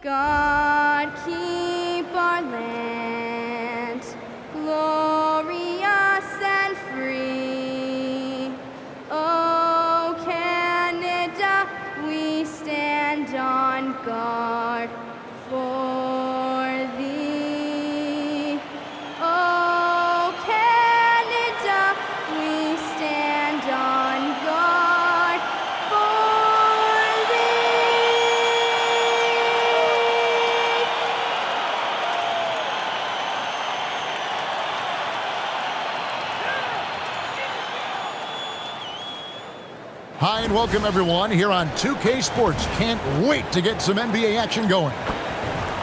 God keep our land glorious and free. Oh, Canada, we stand on guard for thee. Oh, Canada, we stand on guard for thee. Hi and welcome everyone here on 2K Sports. Can't wait to get some NBA action going.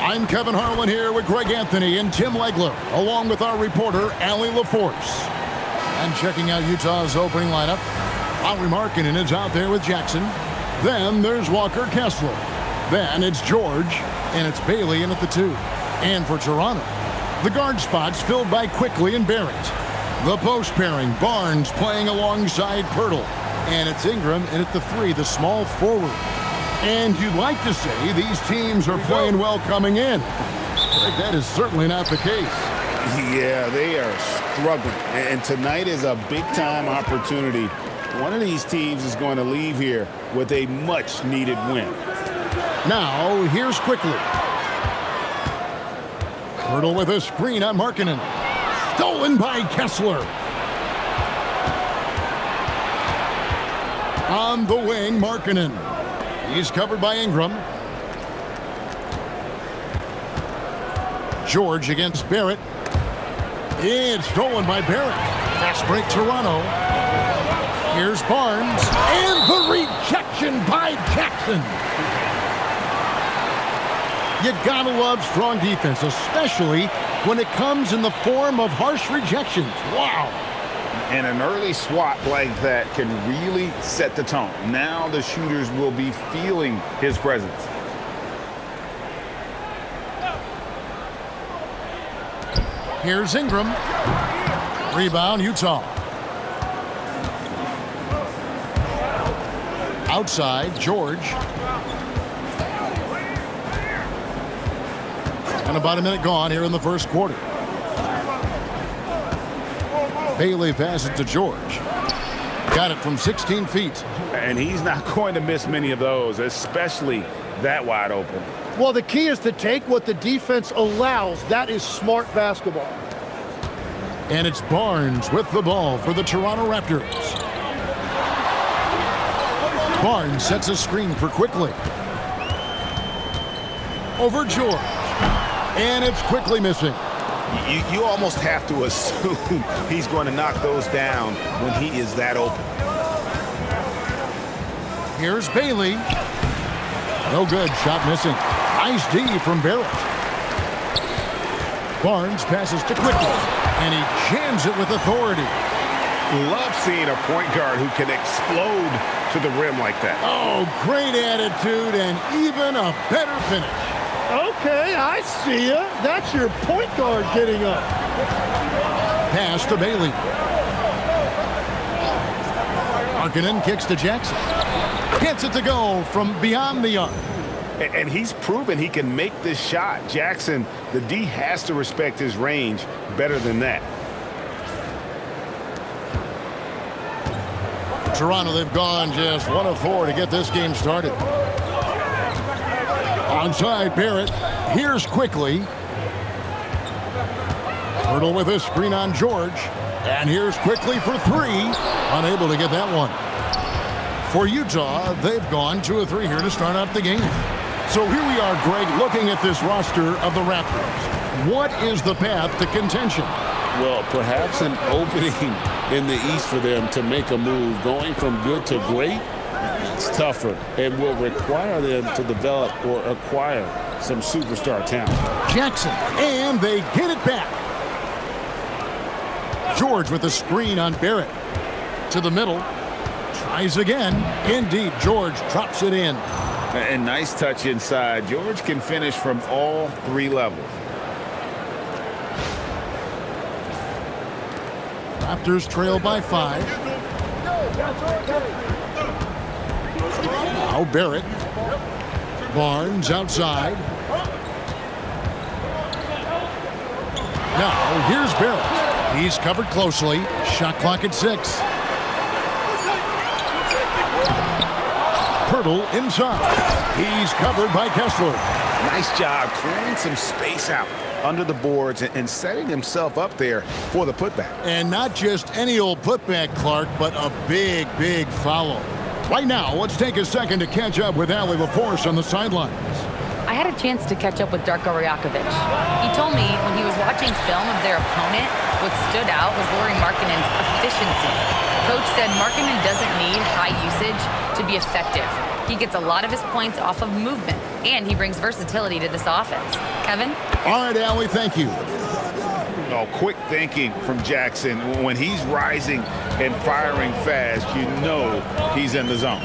I'm Kevin Harlan here with Greg Anthony and Tim Legler, along with our reporter, Allie LaForce. And checking out Utah's opening lineup, Lauri Markkanen is out there with Jackson. Then there's Walker Kessler. Then it's George, and it's Bailey in at the 2. And for Toronto, the guard spots filled by Quickly and Barrett. The post pairing, Barnes playing alongside Pirtle. And it's Ingram in at the 3, the small forward. And you'd like to say these teams are playing well coming in. But that is certainly not the case. Yeah, they are struggling. And tonight is a big-time opportunity. One of these teams is going to leave here with a much-needed win. Now, here's Quickly. Pirtle with a screen on Markkanen. Stolen by Kessler. On the wing, Markkanen. He's covered by Ingram. George against Barrett. It's stolen by Barrett. Fast break Toronto. Here's Barnes. And the rejection by Jackson. You gotta love strong defense, especially when it comes in the form of harsh rejections. Wow. And an early swat like that can really set the tone. Now the shooters will be feeling his presence. Here's Ingram. Rebound, Utah. Outside, George. And about a minute gone here in the first quarter. Bailey passes to George. Got it from 16 feet. And he's not going to miss many of those, especially that wide open. Well, the key is to take what the defense allows. That is smart basketball. And it's Barnes with the ball for the Toronto Raptors. Barnes sets a screen for Quickly. Over George. And it's Quickly missing. You almost have to assume he's going to knock those down when he is that open. Here's Bailey. No good. Shot missing. Nice D from Barrett. Barnes passes to Quickly. And he jams it with authority. Love seeing a point guard who can explode to the rim like that. Oh, great attitude and even a better finish. Okay, I see ya. That's your point guard getting up. Pass to Bailey. Markkanen kicks to Jackson. Gets it to go from beyond the arc. And he's proven he can make this shot. Jackson, the D has to respect his range better than that. Toronto, they've gone just 1 of 4 to get this game started. Onside Barrett. Here's Quickly. Pirtle with a screen on George. And here's Quickly for 3. Unable to get that one. For Utah, they've gone 2 of 3 here to start out the game. So here we are, Greg, looking at this roster of the Raptors. What is the path to contention? Well, perhaps an opening in the East for them to make a move. Going from good to great, it's tougher and will require them to develop or acquire some superstar talent. Jackson, and they get it back. George with a screen on Barrett. To the middle. Tries again. Indeed, George drops it in. And nice touch inside. George can finish from all 3 levels. Raptors trail by 5. Now Barrett. Barnes outside. Now, here's Barrett. He's covered closely. Shot clock at 6. Pirtle inside. He's covered by Kessler. Nice job clearing some space out under the boards and setting himself up there for the putback. And not just any old putback, Clark, but a big, big follow. Right now, let's take a second to catch up with Allie LaForce on the sidelines. I had a chance to catch up with Darko Rajakovic. He told me when he was watching film of their opponent, what stood out was Lauri Markkanen's efficiency. Coach said Markkanen doesn't need high usage to be effective. He gets a lot of his points off of movement, and he brings versatility to this offense. Kevin? All right, Allie, thank you. Oh, quick thinking from Jackson. When he's rising and firing fast, you know he's in the zone.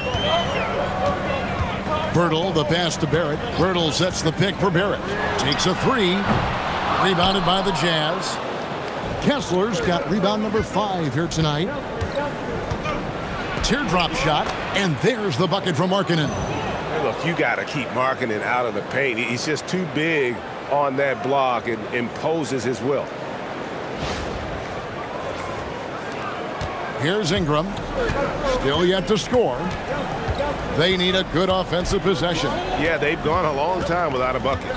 Pirtle, the pass to Barrett. Pirtle sets the pick for Barrett. Takes a 3. Rebounded by the Jazz. Kessler's got rebound number 5 here tonight. Teardrop shot, and there's the bucket from Markkanen. Hey, look, you got to keep Markkanen out of the paint. He's just too big on that block and imposes his will. Here's Ingram. Still yet to score. They need a good offensive possession. Yeah, they've gone a long time without a bucket.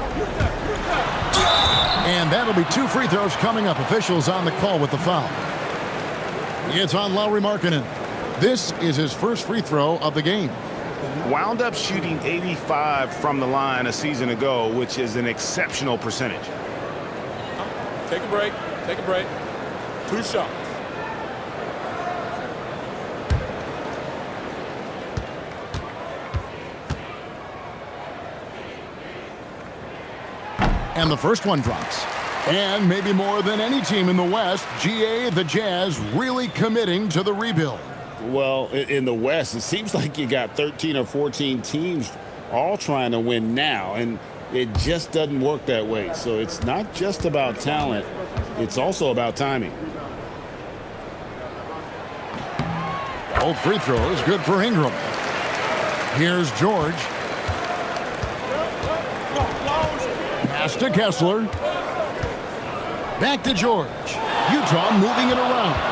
And that'll be 2 free throws coming up. Officials on the call with the foul. It's on Lauri Markkanen. This is his first free throw of the game. Wound up shooting 85 from the line a season ago, which is an exceptional percentage. Take a break. Take a break. 2 shots. And the first one drops. And maybe more than any team in the West, GA, the Jazz, really committing to the rebuild. Well, in the West, it seems like you got 13 or 14 teams all trying to win now, and it just doesn't work that way. So it's not just about talent, it's also about timing. Both free throws good for Ingram. Here's George. Pass to Kessler. Back to George. Utah moving it around.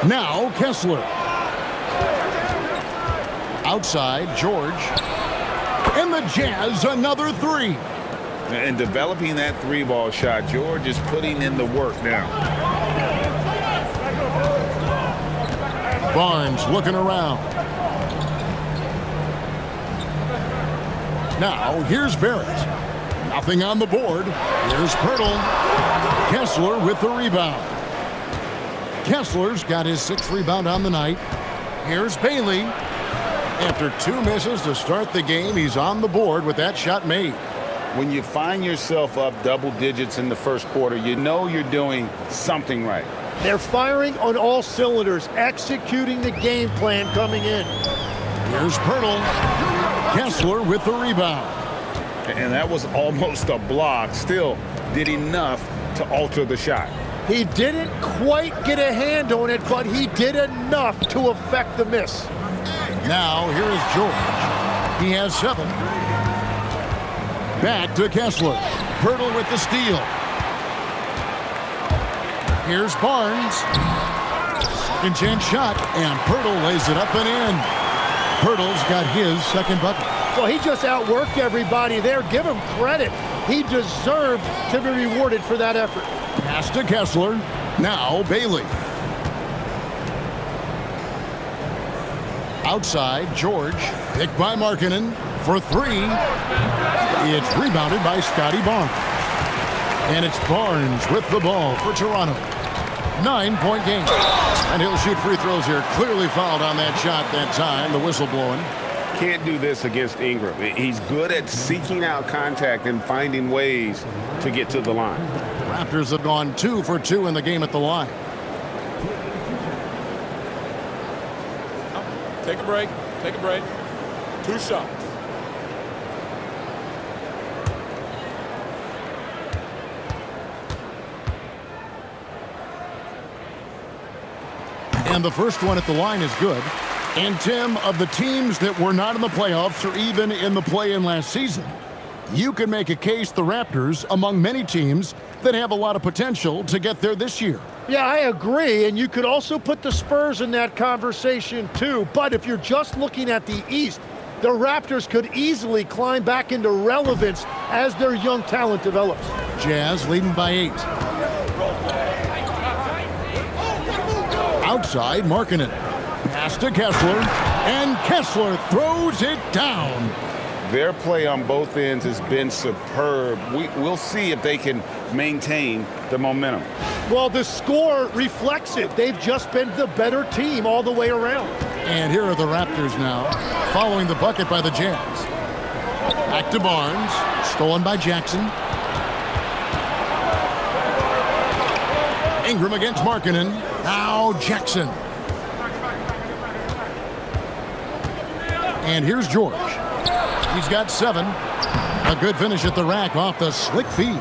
Now Kessler. Outside, George. And the Jazz another 3. And developing that 3-ball shot, George is putting in the work now. Barnes looking around. Now here's Barrett. Nothing on the board. Here's Pirtle. Kessler with the rebound. Kessler's got his 6th rebound on the night. Here's Bailey. After 2 misses to start the game, he's on the board with that shot made. When you find yourself up double digits in the first quarter, you know you're doing something right. They're firing on all cylinders, executing the game plan coming in. Here's Pirtle. Kessler with the rebound. And that was almost a block. Still did enough to alter the shot. He didn't quite get a hand on it, but he did enough to affect the miss. Now here is George. He has 7. Back to Kessler. Pirtle with the steal. Here's Barnes. Second chance shot, and Pirtle lays it up and in. Pirtle's got his 2nd bucket. Well, he just outworked everybody there. Give him credit. He deserved to be rewarded for that effort. Pass to Kessler. Now Bailey. Outside, George. Picked by Markkanen for 3. It's rebounded by Scotty Barnes. And it's Barnes with the ball for Toronto. 9-point game. And he'll shoot free throws here. Clearly fouled on that shot that time. The whistle blowing. Can't do this against Ingram. He's good at seeking out contact and finding ways to get to the line. The Raptors have gone 2 for 2 in the game at the line. Take a break. Take a break. 2 shots. And the first one at the line is good. And Tim, of the teams that were not in the playoffs or even in the play-in last season, You can make a case the Raptors among many teams that have a lot of potential to get there this year. Yeah, I agree, and you could also put the Spurs in that conversation too. But if you're just looking at the East, the Raptors could easily climb back into relevance as their young talent develops. Jazz leading by 8. Outside, Markkanen. Pass to Kessler, and Kessler throws it down. Their play on both ends has been superb. We'll see if they can maintain the momentum. Well, the score reflects it. They've just been the better team all the way around. And here are the Raptors now, following the bucket by the Jazz. Back to Barnes, stolen by Jackson. Ingram against Markkanen. Now Jackson. And here's George. He's got 7. A good finish at the rack off the slick feed.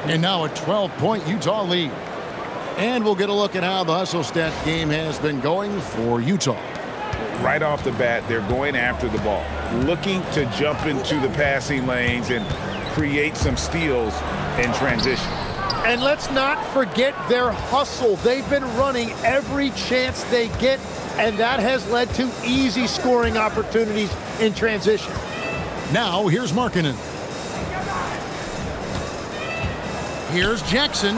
And now a 12-point Utah lead. And we'll get a look at how the hustle stat game has been going for Utah. Right off the bat, they're going after the ball, looking to jump into the passing lanes and create some steals in transition. And let's not forget their hustle. They've been running every chance they get, and that has led to easy scoring opportunities in transition. Now here's Markkanen. Here's Jackson.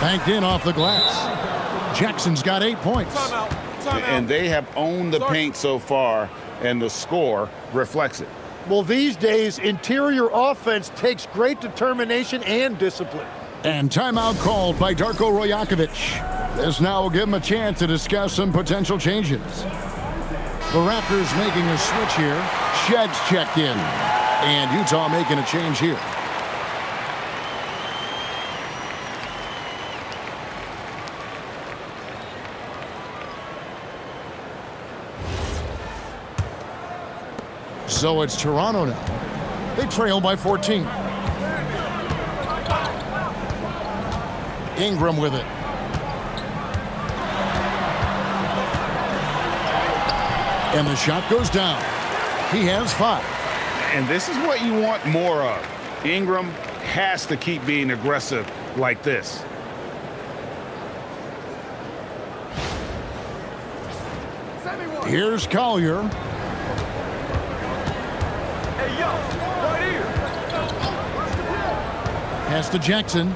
Banked in off the glass. Jackson's got 8 points. And they have owned the paint so far, and the score reflects it. Well, these days, interior offense takes great determination and discipline. And timeout called by Darko Rajakovic. This now will give him a chance to discuss some potential changes. The Raptors making a switch here. Shedd's checked in. And Utah making a change here. So it's Toronto now. They trail by 14. Ingram with it. And the shot goes down. He has 5. And this is what you want more of. Ingram has to keep being aggressive like this. Here's Collier. Pass to Jackson.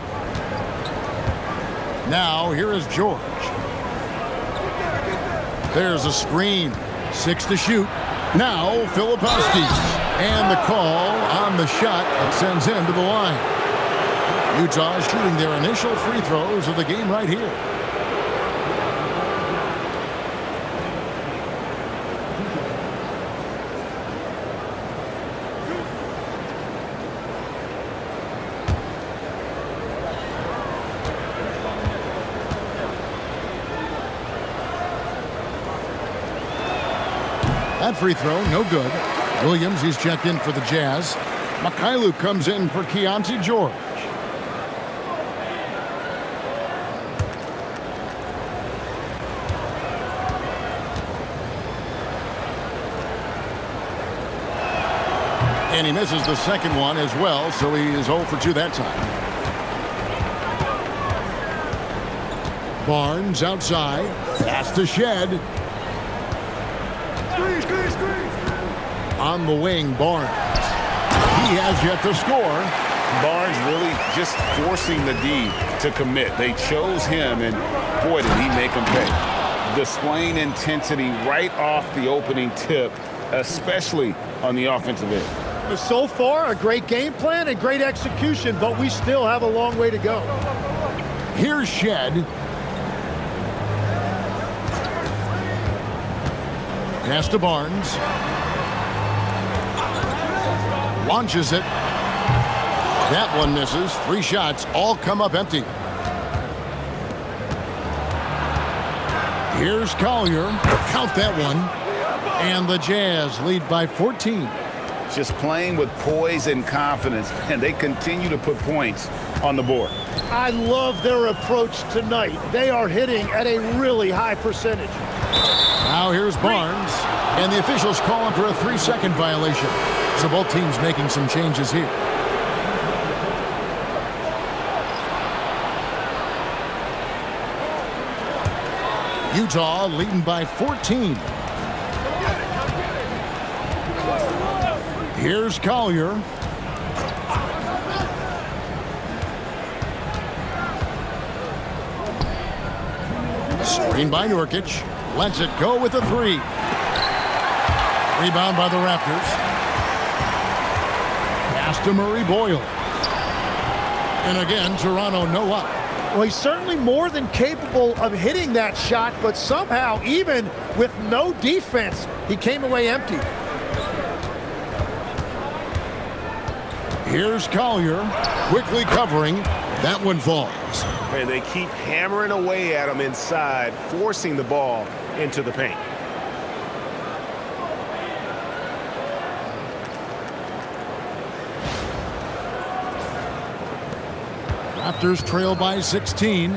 Now here is George. There's a screen. 6 to shoot. Now Filipowski. And the call on the shot that sends him to the line. Utah shooting their initial free throws of the game right here. That free throw, no good. Williams, he's checked in for the Jazz. Mikhailu comes in for Keontae George. And he misses the second one as well, so he is 0 for 2 that time. Barnes outside. Pass to Shed. On the wing, Barnes. He has yet to score. Barnes really just forcing the D to commit. They chose him, and boy, did he make them pay. Displaying intensity right off the opening tip, especially on the offensive end. So far, a great game plan and great execution, but we still have a long way to go. Here's Shed. Pass to Barnes. Launches it. That one misses. 3 shots, all come up empty. Here's Collier. Count that one. And the Jazz lead by 14. Just playing with poise and confidence, and they continue to put points on the board. I love their approach tonight. They are hitting at a really high percentage. Now here's Barnes, and the officials calling for a 3-second violation. So both teams making some changes here. Utah leading by 14. Here's Collier. Screen by Nurkic. Lets it go with a three. Rebound by the Raptors. Pass to Murray Boyle. And again, Toronto no up. Well, he's certainly more than capable of hitting that shot, but somehow, even with no defense, he came away empty. Here's Collier, quickly covering. That one falls. And they keep hammering away at him inside, forcing the ball into the paint. Raptors trail by 16.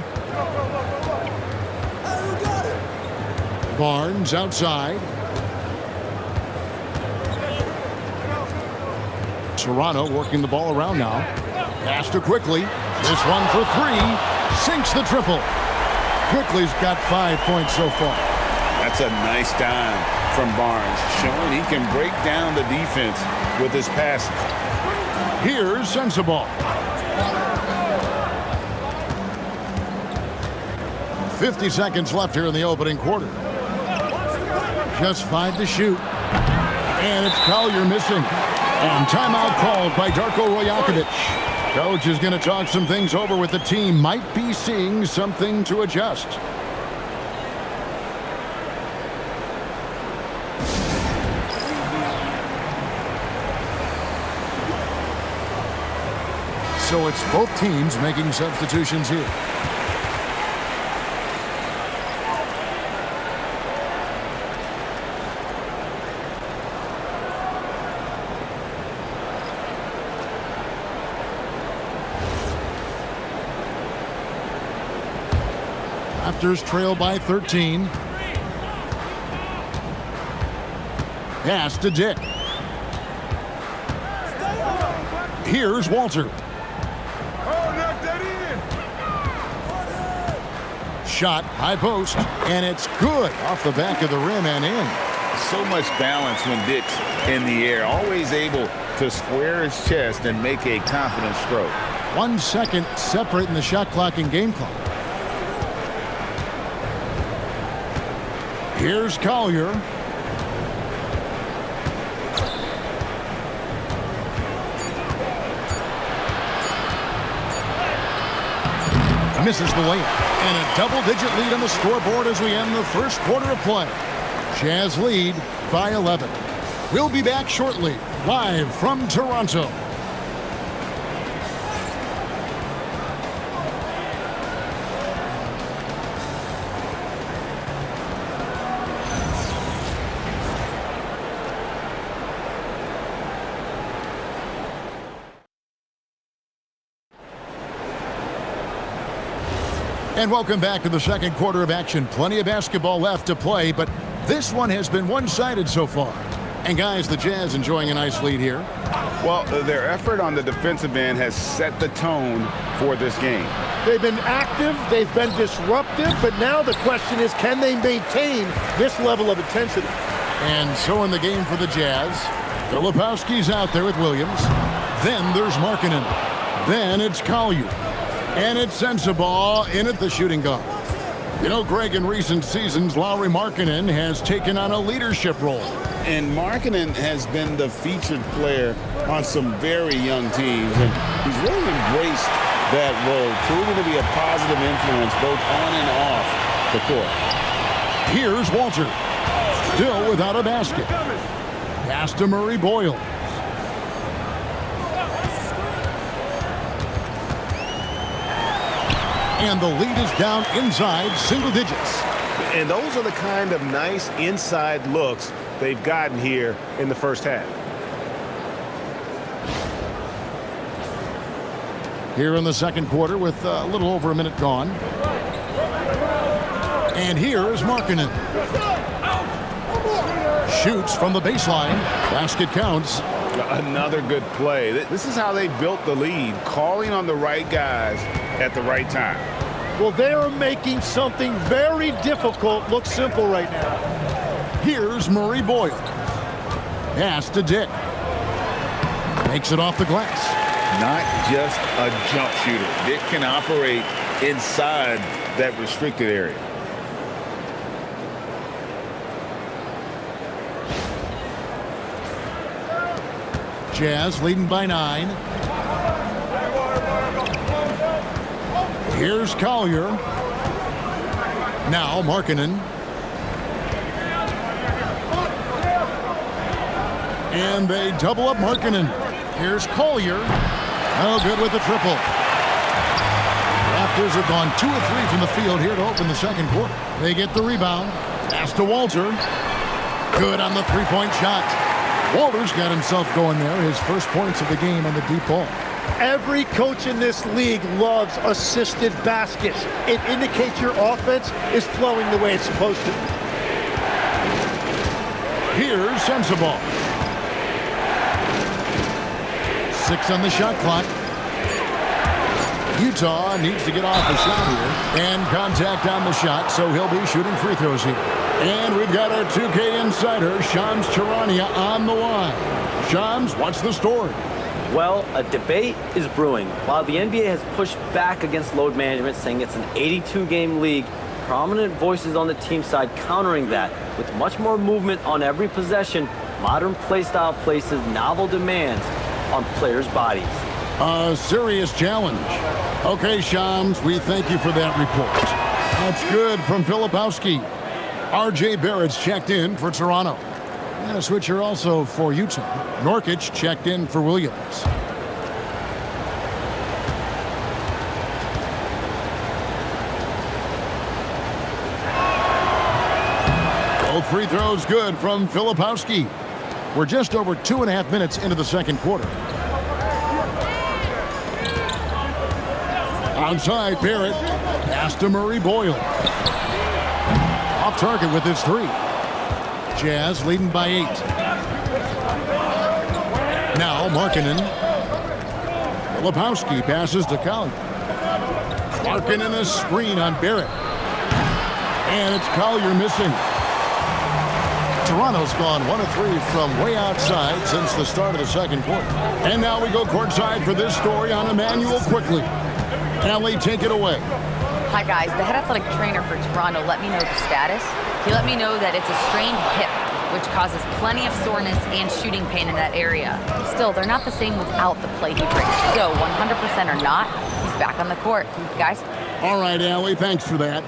Barnes outside. Toronto working the ball around now. Pass to Quickly. This one for three. Sinks the triple. Quickly's got 5 points so far. That's a nice dime from Barnes, showing he can break down the defense with his passing. Here's Sensabaugh. 50 seconds left here in the opening quarter. Just 5 to shoot. And it's Collier missing. And timeout called by Darko Rajakovic. Coach is going to talk some things over with the team. Might be seeing something to adjust. So it's both teams making substitutions here. Raptors trail by 13. Pass to Dick. Here's Walter. Shot, high post, and it's good off the back of the rim and in. So much balance when Dick's in the air, always able to square his chest and make a confident stroke. 1 second separating the shot clock and game clock. Here's Collier. Misses the layup. And a double-digit lead on the scoreboard as we end the first quarter of play. Jazz lead by 11. We'll be back shortly, live from Toronto. And welcome back to the second quarter of action. Plenty of basketball left to play, but this one has been one-sided so far. And guys, the Jazz enjoying a nice lead here. Well, their effort on the defensive end has set the tone for this game. They've been active, they've been disruptive, but now the question is, can they maintain this level of intensity? And so in the game for the Jazz, Filipowski's out there with Williams. Then there's Markkanen. Then it's Collier. And it's Sensabaugh in at the shooting guard. You know, Greg, in recent seasons, Lauri Markkanen has taken on a leadership role. And Markkanen has been the featured player on some very young teams, and he's really embraced that role, proving to be a positive influence both on and off the court. Here's Walter, still without a basket. Pass to Murray Boyle. And the lead is down inside single digits. And those are the kind of nice inside looks they've gotten here in the first half. Here in the second quarter with a little over a minute gone. And here is Markkanen. Shoots from the baseline. Basket counts. Another good play. This is how they built the lead, calling on the right guys at the right time. Well, they are making something very difficult look simple right now. Here's Murray Boyle. Pass to Dick. Makes it off the glass. Not just a jump shooter. Dick can operate inside that restricted area. Jazz leading by 9. Here's Collier. Now Markkanen. And they double up Markkanen. Here's Collier. Oh, good with the triple. Raptors have gone 2 of 3 from the field here to open the second quarter. They get the rebound. Pass to Walter. Good on the three-point shot. Walter's got himself going there. His first points of the game on the deep ball. Every coach in this league loves assisted baskets. It indicates your offense is flowing the way it's supposed to. Here's Sensabaugh. 6 on the shot clock. Utah needs to get off a shot here. And contact on the shot, so he'll be shooting free throws here. And we've got our 2K insider, Shams Charania, on the line. Shams, what's the story? Well, a debate is brewing. While the NBA has pushed back against load management, saying it's an 82-game league, prominent voices on the team side countering that. With much more movement on every possession, modern play style places novel demands on players' bodies. A serious challenge. Okay, Shams, we thank you for that report. That's good from Filipowski. R.J. Barrett's checked in for Toronto. And a switcher also for Utah. Nurkic checked in for Williams. Both free throws good from Filipowski. We're just over 2.5 minutes into the second quarter. Outside, Barrett. Pass to Murray Boyle. Off target with his 3. Jazz leading by 8. Now Markkanen. Filipowski passes to Collier. Markkanen a screen on Barrett. And it's Collier missing. Toronto's gone 1 of 3 from way outside since the start of the second quarter. And now we go courtside for this story on Emmanuel quickly. Allie, take it away. Hi, guys. The head athletic trainer for Toronto let me know the status. He let me know that it's a strained hip, which causes plenty of soreness and shooting pain in that area. Still, they're not the same without the play he brings. So 100% or not, he's back on the court. Guys? All right, Allie, thanks for that.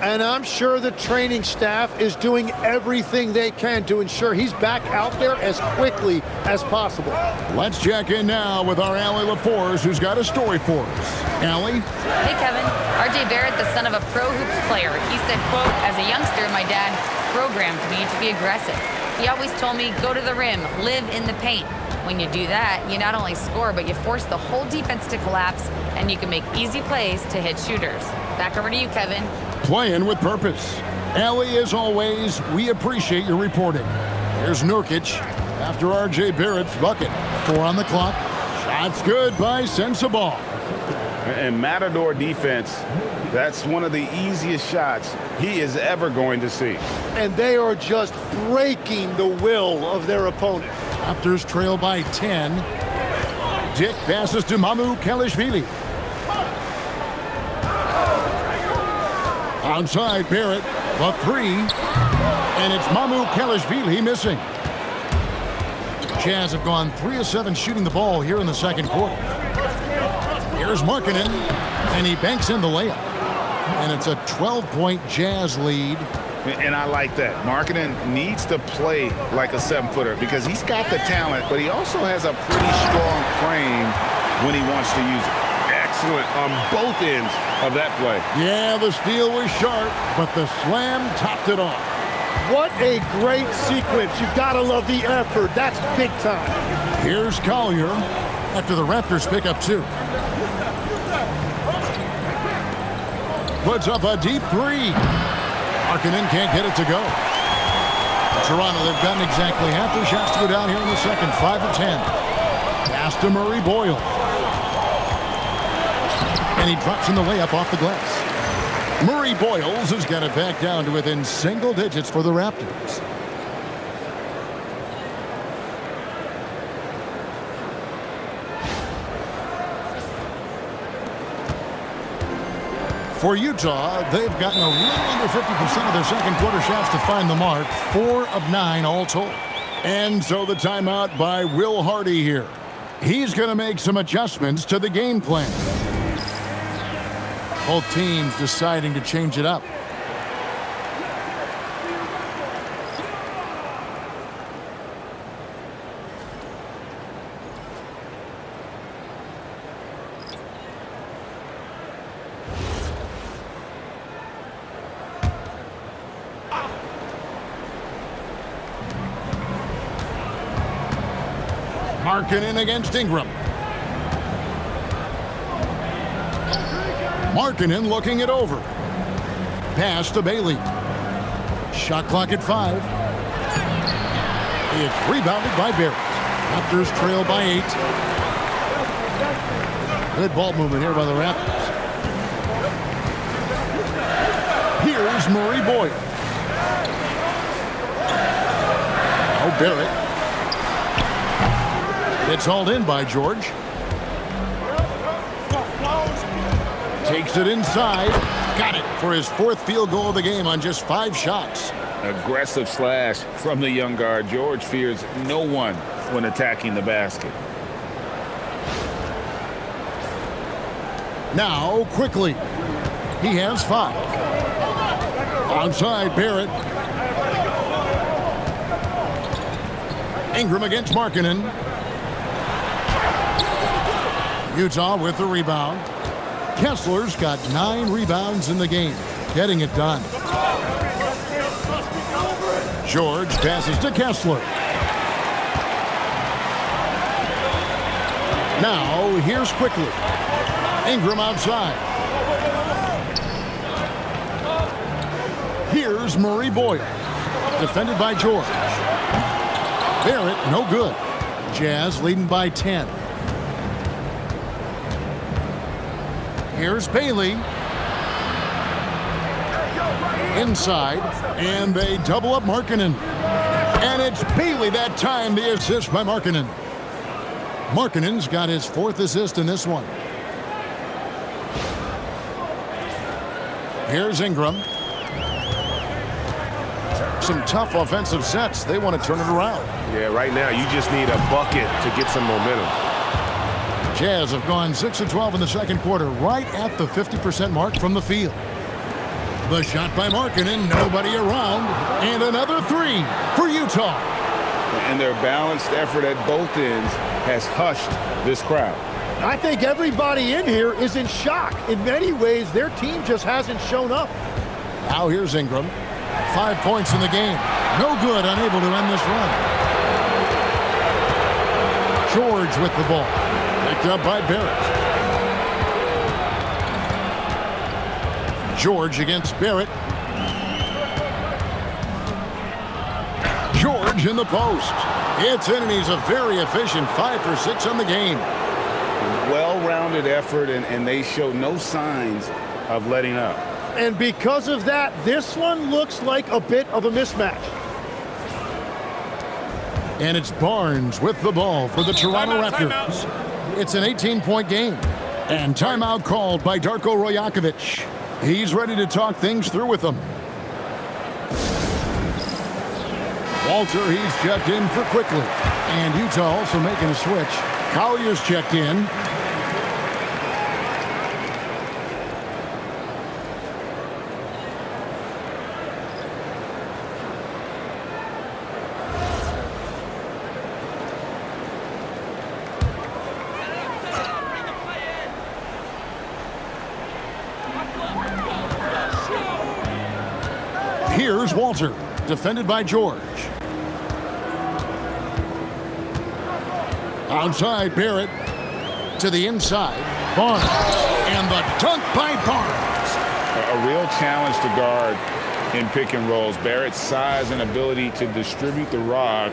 And I'm sure the training staff is doing everything they can to ensure he's back out there as quickly as possible. Let's check in now with our Allie LaForce, who's got a story for us. Allie? Hey, Kevin. R.J. Barrett, the son of a pro hoops player. He said, quote, as a youngster, my dad programmed me to be aggressive. He always told me, go to the rim, live in the paint. When you do that, you not only score, but you force the whole defense to collapse, and you can make easy plays to hit shooters. Back over to you, Kevin. Playing with purpose. Allie, as always, we appreciate your reporting. Here's Nurkic after R.J. Barrett's bucket. 4 on the clock. Shots good by Sensabaugh. And Matador defense, that's one of the easiest shots he is ever going to see. And they are just breaking the will of their opponent. Raptors trail by 10. Dick passes to Mamu Kelishvili. Outside, Barrett, the 3. And it's Mamu Kelishvili missing. Jazz have gone 3 of 7 shooting the ball here in the second quarter. Here's Markkanen, and he banks in the layup. And it's a 12-point Jazz lead. And I like that. Markkanen needs to play like a 7-footer because he's got the talent, but he also has a pretty strong frame when he wants to use it. Excellent on both ends of that play. Yeah, the steal was sharp, but the slam topped it off. What a great sequence. You've got to love the effort. That's big time. Here's Collier after the Raptors pick up 2. Puts up a deep 3. Markkanen can't get it to go. Toronto, they've gotten exactly half their shots to go down here in the second. 5 of 10. Pass to Murray Boyle. And he drops in the layup off the glass. Murray Boyles has got it back down to within single digits for the Raptors. For Utah, they've gotten a little under 50% of their second quarter shots to find the mark. 4 of 9 all told. And so the timeout by Will Hardy here. He's going to make some adjustments to the game plan. Both teams deciding to change it up. Markkanen against Ingram. Markkanen looking it over. Pass to Bailey. Shot clock at 5. It's rebounded by Barrett. Raptors trail by 8. Good ball movement here by the Raptors. Here's Murray Boyle. Oh, Barrett. It's hauled in by George. Takes it inside. Got it for his 4th field goal of the game on just 5 shots. Aggressive slash from the young guard. George fears no one when attacking the basket. Now, quickly. He has 5. Outside, Barrett. Ingram against Markkanen. Utah with the rebound. Kessler's got 9 rebounds in the game, getting it done. George passes to Kessler. Now, here's quickly. Ingram outside. Here's Murray Boyle. Defended by George. Barrett, no good. Jazz leading by 10. Here's Bailey. Inside, and they double up Markkanen. And it's Bailey that time, the assist by Markkanen. Markkanen's got his 4th assist in this one. Here's Ingram. Some tough offensive sets. They want to turn it around. Yeah, right now you just need a bucket to get some momentum. Jazz have gone 6 of 12 in the second quarter, right at the 50% mark from the field. The shot by Markkanen, nobody around, and another 3 for Utah. And their balanced effort at both ends has hushed this crowd. I think everybody in here is in shock. In many ways, their team just hasn't shown up. Now here's Ingram. 5 points in the game. No good, unable to end this run. George with the ball. Picked up by Barrett. George against Barrett. George in the post. It's in, and he's a very efficient 5 for 6 on the game. Well-rounded effort, and they show no signs of letting up. And because of that, this one looks like a bit of a mismatch. And it's Barnes with the ball for the Toronto Raptors. It's an 18-point game. And timeout called by Darko Rajakovic. He's ready to talk things through with them. Walter, he's checked in for quickly. And Utah also making a switch. Collier's checked in. Here's Walter, defended by George. Outside, Barrett to the inside. Barnes, and the dunk by Barnes. A real challenge to guard in pick and rolls. Barrett's size and ability to distribute the rock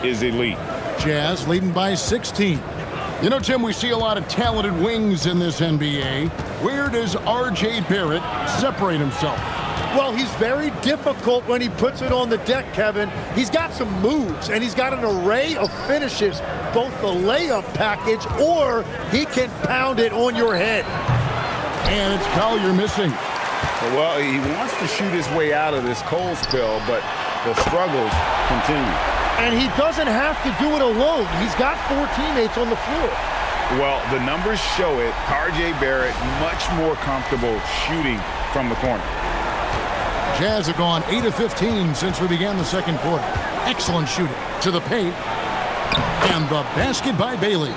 is elite. Jazz leading by 16. You know, Tim, we see a lot of talented wings in this NBA. Where does R.J. Barrett separate himself? Well, he's very difficult when he puts it on the deck, Kevin. He's got some moves, and he's got an array of finishes, both the layup package, or he can pound it on your head. And it's Collier missing. Well, he wants to shoot his way out of this cold spell, but the struggles continue. And he doesn't have to do it alone. He's got 4 teammates on the floor. Well, the numbers show it. R.J. Barrett much more comfortable shooting from the corner. Jazz have gone 8 of 15 since we began the second quarter. Excellent shooting to the paint. And the basket by Bailey.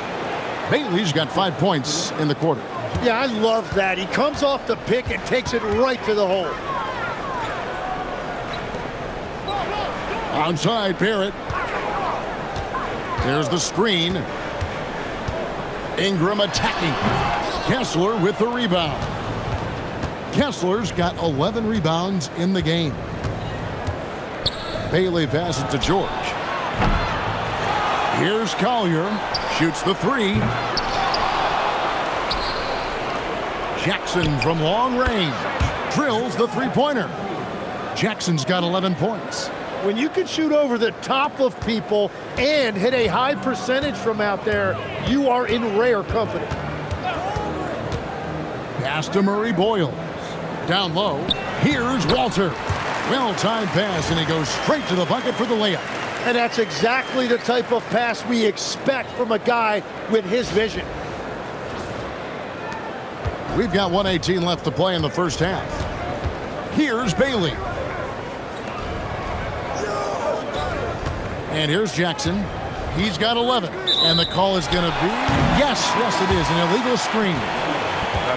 Bailey's got 5 points in the quarter. Yeah, I love that. He comes off the pick and takes it right to the hole. Outside, Barrett. There's the screen. Ingram attacking. Kessler with the rebound. Kessler's got 11 rebounds in the game. Bailey passes to George. Here's Collier. Shoots the 3. Jackson from long range. Drills the three-pointer. Jackson's got 11 points. When you can shoot over the top of people and hit a high percentage from out there, you are in rare company. Pass to Murray Boyles. Down low. Here's Walter. Well-timed pass, and he goes straight to the bucket for the layup. And that's exactly the type of pass we expect from a guy with his vision. We've got 1:18 left to play in the first half. Here's Bailey. And here's Jackson. He's got 11. And the call is going to be, yes, it is, an illegal screen.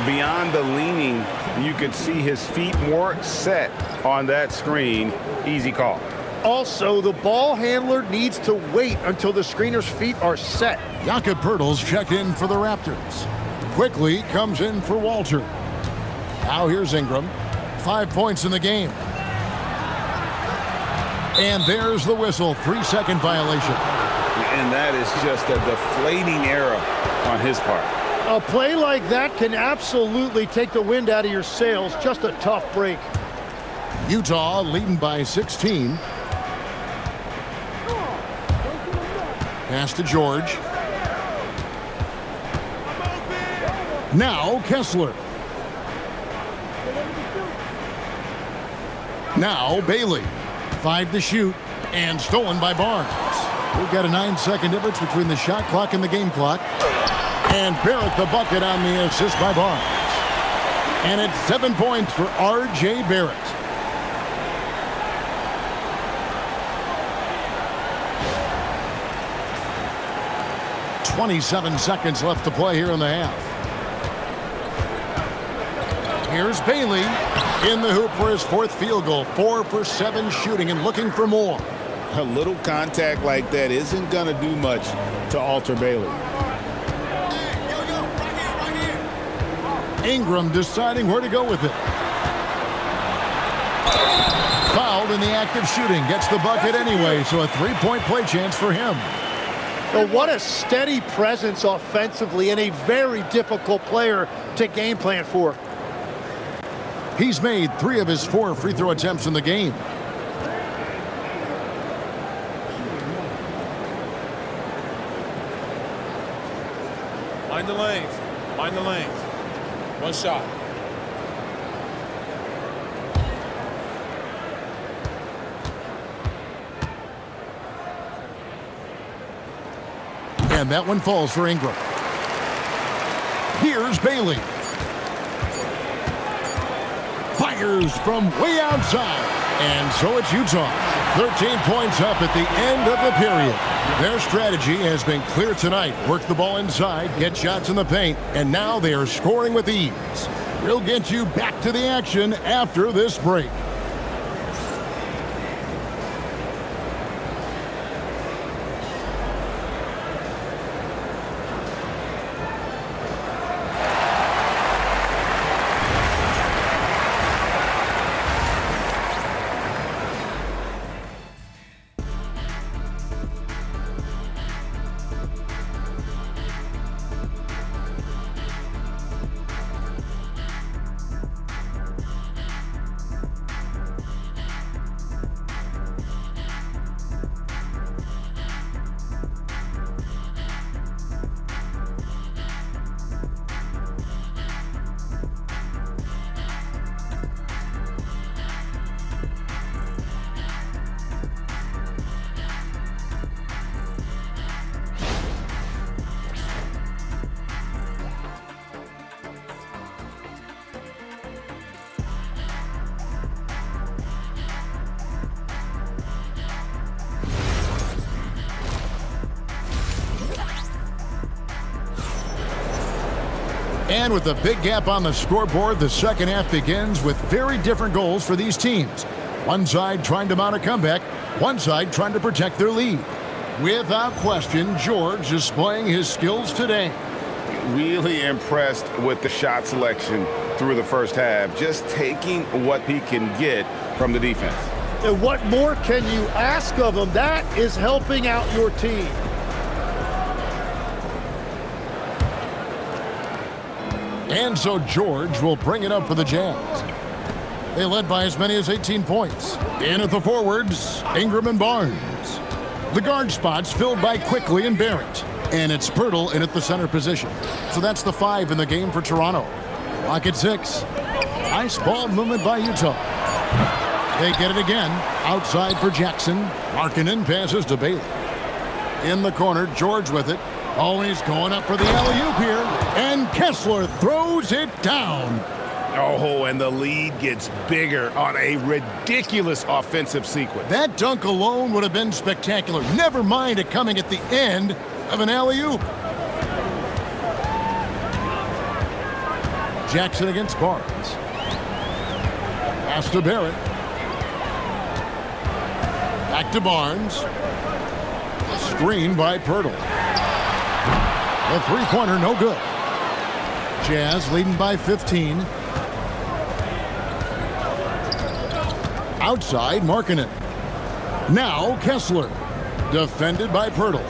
Beyond the leaning, you could see his feet more set on that screen. Easy call. Also, the ball handler needs to wait until the screener's feet are set. Jakob Poeltl's checked in for the Raptors. Quickly comes in for Walter. Now here's Ingram. 5 points in the game. And there's the whistle. 3-second violation. And that is just a deflating error on his part. A play like that can absolutely take the wind out of your sails. Just a tough break. Utah leading by 16. Pass to George. Now Kessler. Now Bailey. 5 to shoot, and stolen by Barnes. We've got a 9-second difference between the shot clock and the game clock. And Barrett the bucket on the assist by Barnes. And it's 7 points for R.J. Barrett. "27 seconds left to play here in the half. Here's Bailey in the hoop for his 4th field goal. 4 for 7 shooting and looking for more. A little contact like that isn't going to do much to alter Bailey. Ingram deciding where to go with it. Fouled in the act of shooting. Gets the bucket anyway, so a 3-point play chance for him. But what a steady presence offensively and a very difficult player to game plan for. He's made 3 of his 4 free throw attempts in the game. Mind the lanes. Mind the lanes. One shot. And that one falls for Ingram. Here's Bailey. Fires from way outside. And so it's Utah. 13 points up at the end of the period. Their strategy has been clear tonight. Work the ball inside, get shots in the paint, and now they are scoring with ease. We'll get you back to the action after this break. And with a big gap on the scoreboard, the second half begins with very different goals for these teams. One side trying to mount a comeback, one side trying to protect their lead. Without question, George displaying his skills today. Really impressed with the shot selection through the first half, just taking what he can get from the defense. And what more can you ask of him? That is helping out your team. And so George will bring it up for the Jazz. They led by as many as 18 points. In at the forwards, Ingram and Barnes. The guard spots filled by Quickly and Barrett. And it's Pirtle in at the center position. So that's the 5 in the game for Toronto. Clock at 6. Nice ball movement by Utah. They get it again. Outside for Jackson. Markkanen passes to Bailey. In the corner, George with it. Always going up for the alley-oop here. And Kessler throws it down. Oh, and the lead gets bigger on a ridiculous offensive sequence. That dunk alone would have been spectacular. Never mind it coming at the end of an alley-oop. Jackson against Barnes. Pass to Barrett. Back to Barnes. Screen by Pirtle. The three-pointer, no good. Jazz leading by 15. Outside, Markkanen. Now, Kessler. Defended by Pirtle.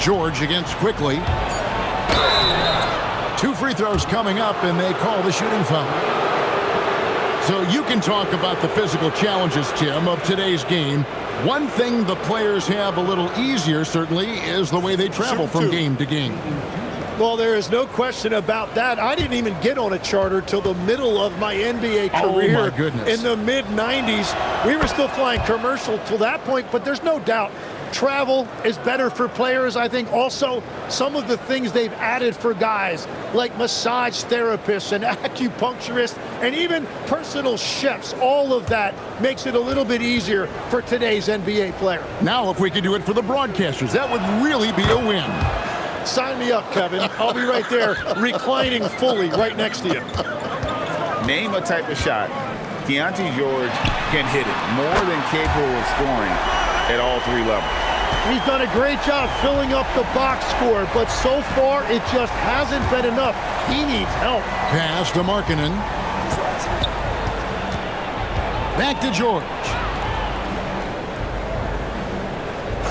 George against Quickly. 2 free throws coming up, and they call the shooting foul. So you can talk about the physical challenges, Tim, of today's game. One thing the players have a little easier, certainly, is the way they travel from game to game. Well, there is no question about that. I didn't even get on a charter till the middle of my NBA career. Oh, my goodness. In the mid-90s. We were still flying commercial till that point, but there's no doubt travel is better for players. I think also some of the things they've added for guys like massage therapists and acupuncturists and even personal chefs, all of that makes it a little bit easier for today's NBA player. Now, if we could do it for the broadcasters, that would really be a win. Sign me up, Kevin. I'll be right there reclining fully right next to you. Name a type of shot Keontae George can hit it, more than capable of scoring at all 3 levels. He's done a great job filling up the box score, but so far it just hasn't been enough. He needs help. Pass to Markkanen. Back to George.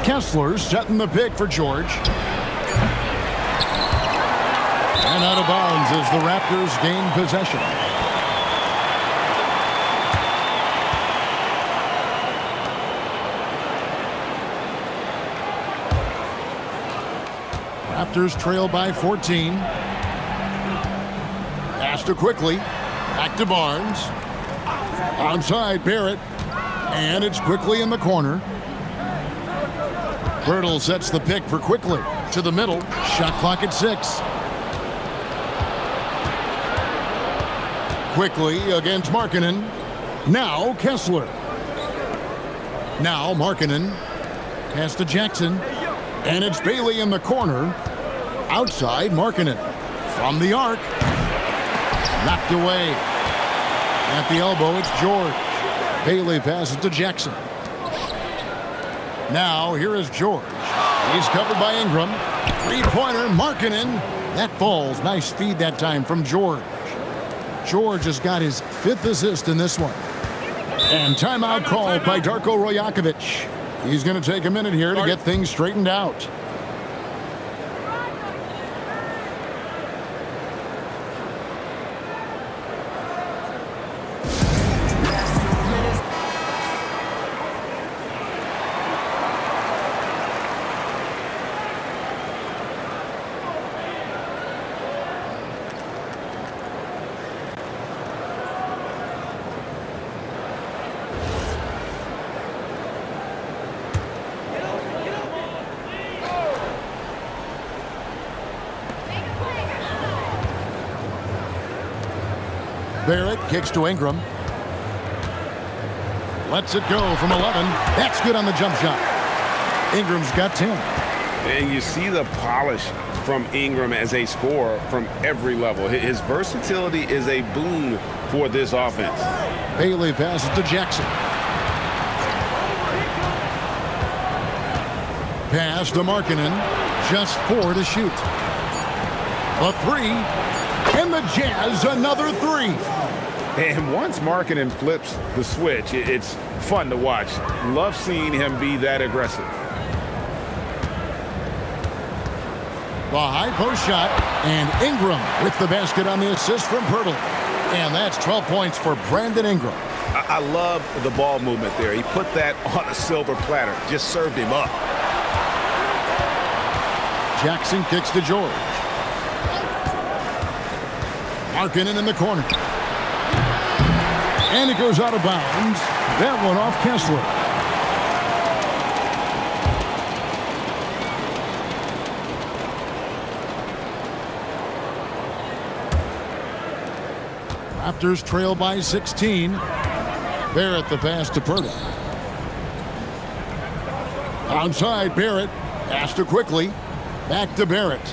Kessler setting the pick for George. And out of bounds as the Raptors gain possession. Raptors trail by 14. Pass to Quickly. Back to Barnes. Onside Barrett. And it's Quickly in the corner. Pirtle sets the pick for Quickly. To the middle. Shot clock at 6. Quickly against Markkanen. Now Kessler. Now Markkanen. Pass to Jackson. And it's Bailey in the corner. Outside Markkanen. From the arc. Knocked away. At the elbow, it's George. Bailey passes to Jackson. Now here is George. He's covered by Ingram. Three-pointer, Markkanen. That falls. Nice feed that time from George. George has got his 5th assist in this one. And timeout called by Darko Rajakovic. He's going to take a minute here to get things straightened out. Barrett kicks to Ingram. Lets it go from 11. That's good on the jump shot. Ingram's got 10. And you see the polish from Ingram as a scorer from every level. His versatility is a boon for this offense. Bailey passes to Jackson. Pass to Markkanen. Just 4 to shoot. A 3. And the Jazz another 3. And once Markkanen flips the switch, it's fun to watch. Love seeing him be that aggressive. The high post shot, and Ingram with the basket on the assist from Pirtle. And that's 12 points for Brandon Ingram. I love the ball movement there. He put that on a silver platter, just served him up. Jackson kicks to George. Markkanen in the corner. And it goes out of bounds. That one off Kessler. Raptors trail by 16. Barrett the pass to Pirtle. Outside, Barrett. Pass to quickly. Back to Barrett.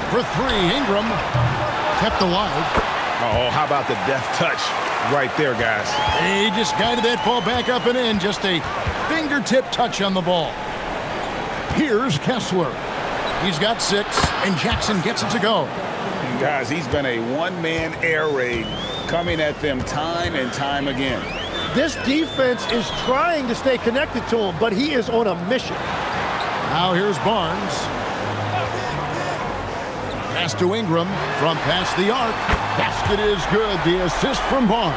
For 3, Ingram. Kept alive. Oh, how about the deft touch right there, guys? He just guided that ball back up and in. Just a fingertip touch on the ball. Here's Kessler. He's got 6, and Jackson gets it to go. Guys, he's been a one-man air raid coming at them time and time again. This defense is trying to stay connected to him, but he is on a mission. Now here's Barnes. Pass to Ingram from past the arc. Basket is good. The assist from Barnes.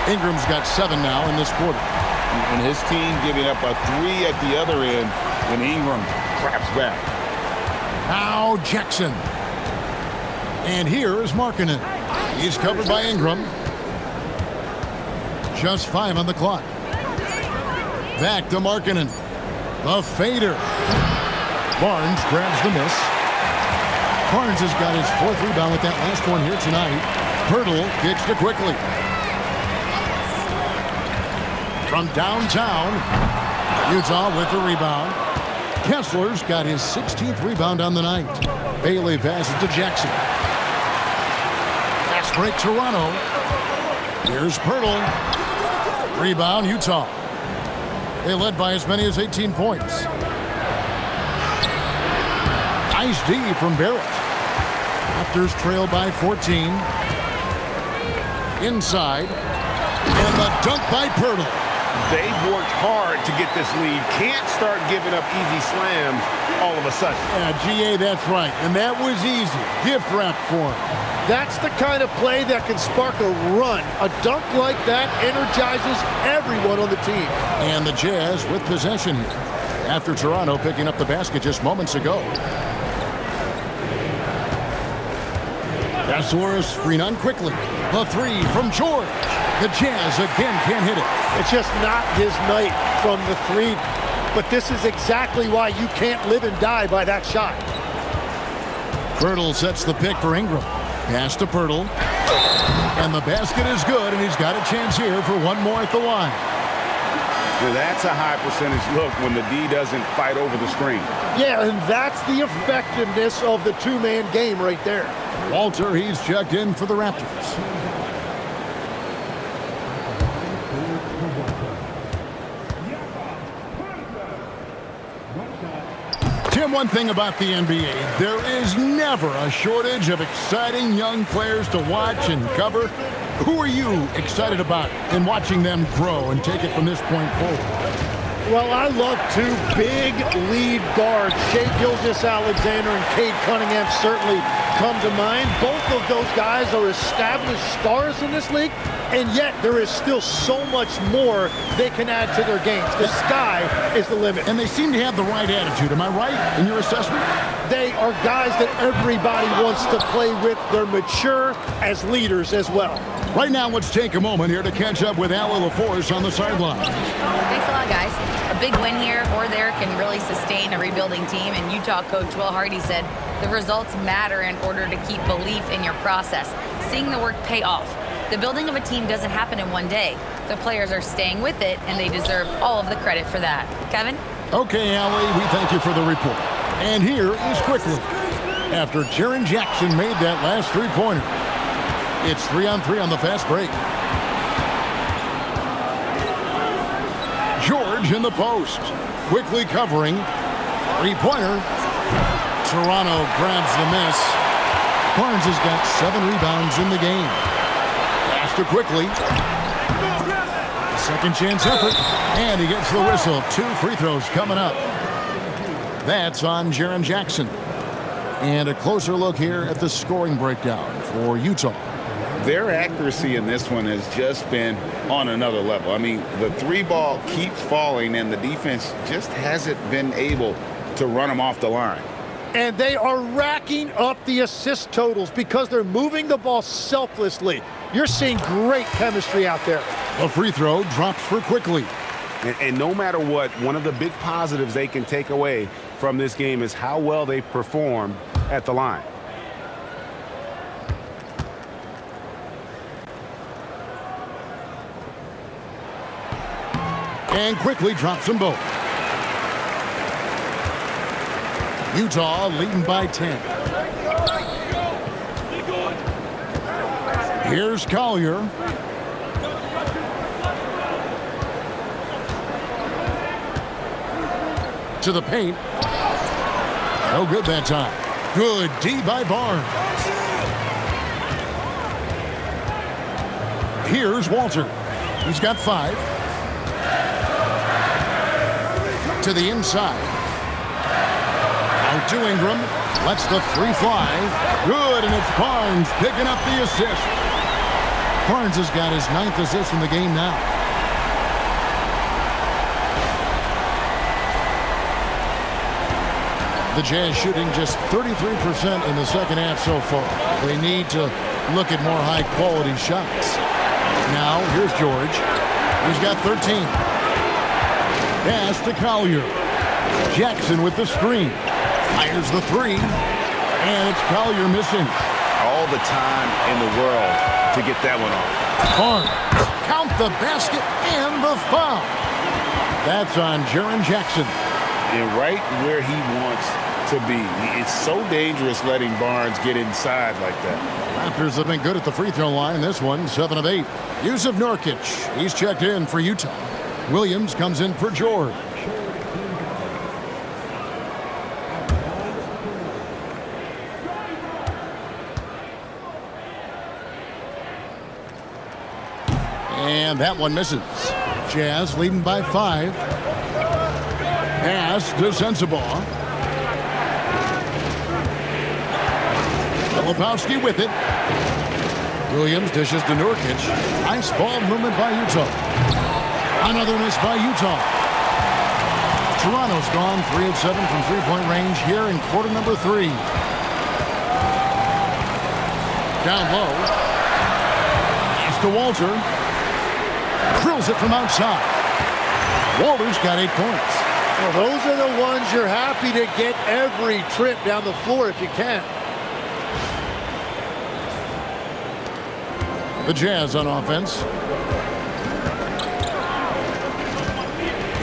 Ingram's got 7 now in this quarter. And his team giving up a 3 at the other end when Ingram claps back. Now Jackson. And here is Markkanen. He's covered by Ingram. Just 5 on the clock. Back to Markkanen. The fader. Barnes grabs the miss. Barnes has got his 4th rebound with that last one here tonight. Pirtle kicks to quickly. From downtown, Utah with the rebound. Kessler's got his 16th rebound on the night. Bailey passes to Jackson. Fast break Toronto. Here's Pirtle. Rebound Utah. They led by as many as 18 points. Nice D from Barrett. Raptors trail by 14. Inside. And the dunk by Pirtle. They've worked hard to get this lead. Can't start giving up easy slams all of a sudden. Yeah, GA, that's right. And that was easy. Gift wrap for him. That's the kind of play that can spark a run. A dunk like that energizes everyone on the team. And the Jazz with possession here after Toronto picking up the basket just moments ago. Kessler screen on quickly. The 3 from George. The Jazz again can't hit it. It's just not his night from the 3. But this is exactly why you can't live and die by that shot. Pirtle sets the pick for Ingram. Pass to Pirtle. And the basket is good, and he's got a chance here for one more at the line. Now that's a high percentage look when the D doesn't fight over the screen. Yeah, and that's the effectiveness of the two-man game right there. Walter, he's checked in for the Raptors. Tim, one thing about the NBA, there is never a shortage of exciting young players to watch and cover. Who are you excited about in watching them grow and take it from this point forward? Well, I love 2 big lead guards. Shai Gilgeous-Alexander and Cade Cunningham certainly come to mind. Both of those guys are established stars in this league, and yet there is still so much more they can add to their games. The sky is the limit. And they seem to have the right attitude. Am I right in your assessment? They are guys that everybody wants to play with. They're mature as leaders as well. Right now, let's take a moment here to catch up with Allie LaForce on the sideline. Thanks a lot, guys. A big win here or there can really sustain a rebuilding team, and Utah coach Will Hardy said the results matter in order to keep belief in your process, seeing the work pay off. The building of a team doesn't happen in one day. The players are staying with it, and they deserve all of the credit for that. Kevin? Okay, Allie, we thank you for the report. And here is quickly. After Jaren Jackson made that last three-pointer, it's 3-on-3 on the fast break. George in the post. Quickly covering. Three-pointer. Toronto grabs the miss. Barnes has got 7 rebounds in the game. Faster quickly. Second chance effort. And he gets the whistle. 2 free throws coming up. That's on Jaren Jackson. And a closer look here at the scoring breakdown for Utah. Their accuracy in this one has just been on another level. I mean, the three ball keeps falling, and the defense just hasn't been able to run them off the line. And they are racking up the assist totals because they're moving the ball selflessly. You're seeing great chemistry out there. A free throw drops for quickly. And no matter what, one of the big positives they can take away from this game is how well they perform at the line. And quickly drops them both. Utah leading by 10. Here's Collier. To the paint. No good that time. Good D by Barnes. Here's Walter. He's got 5. To the inside. Out to Ingram. Lets the 3 fly. Good, and it's Barnes picking up the assist. Barnes has got his 9th assist in the game now. The Jazz shooting just 33% in the second half so far. They need to look at more high-quality shots. Now, here's George. He's got 13. Pass to Collier. Jackson with the screen. Fires the 3. And it's Collier missing. All the time in the world to get that one off. Barnes. Count the basket and the foul. That's on Jaren Jackson. And right where he wants to be. It's so dangerous letting Barnes get inside like that. Raptors have been good at the free throw line. This one, 7 of 8. Yusuf Nurkic. He's checked in for Utah. Williams comes in for George. And that one misses. Jazz leading by 5. Pass to Sensabaugh. Filipowski with it. Williams dishes to Nurkic. Nice ball movement by Utah. Another miss by Utah. Toronto's gone 3 of 7 from three-point range here in quarter number 3. Down low. Pass to Walter. Drills it from outside. Walter's got 8 points. Well, those are the ones you're happy to get every trip down the floor if you can. The Jazz on offense.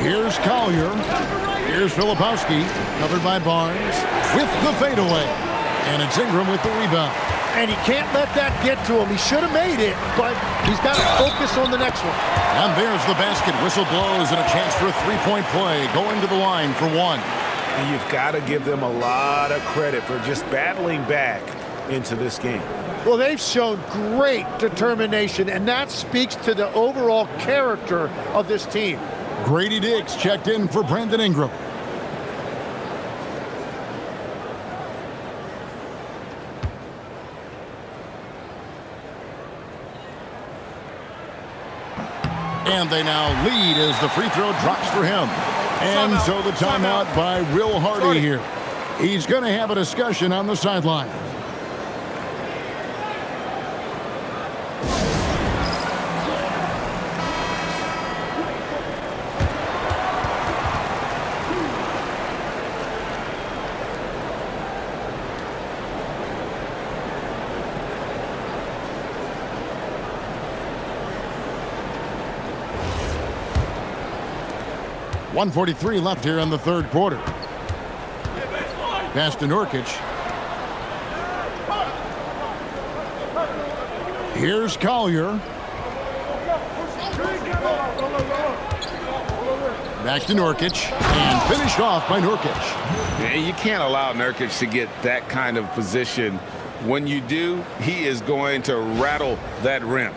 Here's Collier. Here's Filipowski. Covered by Barnes. With the fadeaway. And it's Ingram with the rebound. And he can't let that get to him. He should have made it, but he's got to focus on the next one. And there's the basket. Whistle blows and a chance for a 3-point play. Going to the line for 1. And you've got to give them a lot of credit for just battling back into this game. Well, they've shown great determination, and that speaks to the overall character of this team. Grady Dix checked in for Brandon Ingram. And they now lead as the free throw drops for him. And so the timeout by Will Hardy here. He's going to have a discussion on the sideline. 1:43 left here in the third quarter. Pass to Nurkic. Here's Collier. Back to Nurkic, and finished off by Nurkic. Yeah, you can't allow Nurkic to get that kind of position. When you do, he is going to rattle that rim.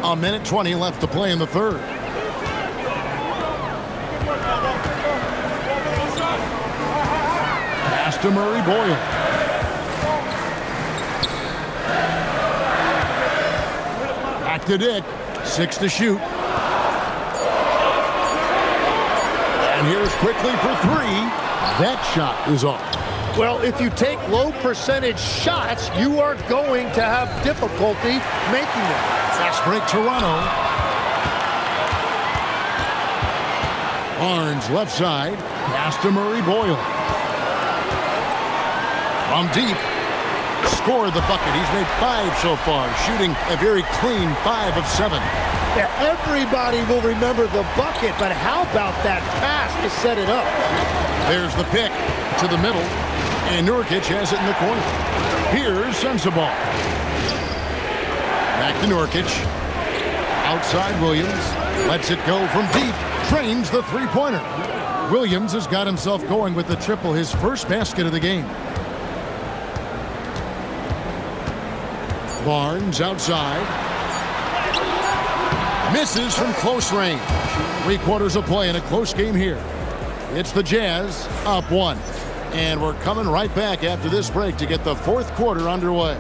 1:20 left to play in the third. Pass to Murray Boyle. Back to Dick. 6 to shoot. And here's quickly for 3. That shot is off. Well, if you take low percentage shots, you are going to have difficulty making them. Fast break Toronto. Barnes left side. Pass to Murray Boyle. From deep. Scored the bucket. He's made 5 so far, shooting a very clean 5 of 7. Yeah, everybody will remember the bucket, but how about that pass to set it up? There's the pick to the middle, and Nurkic has it in the corner. Here's Sensabaugh. Back to Nurkic. Outside Williams. Lets it go from deep. Trains the three-pointer. Williams has got himself going with the triple, his first basket of the game. Barnes outside. Misses from close range. 3 quarters of play in a close game here. It's the Jazz up 1. And we're coming right back after this break to get the fourth quarter underway.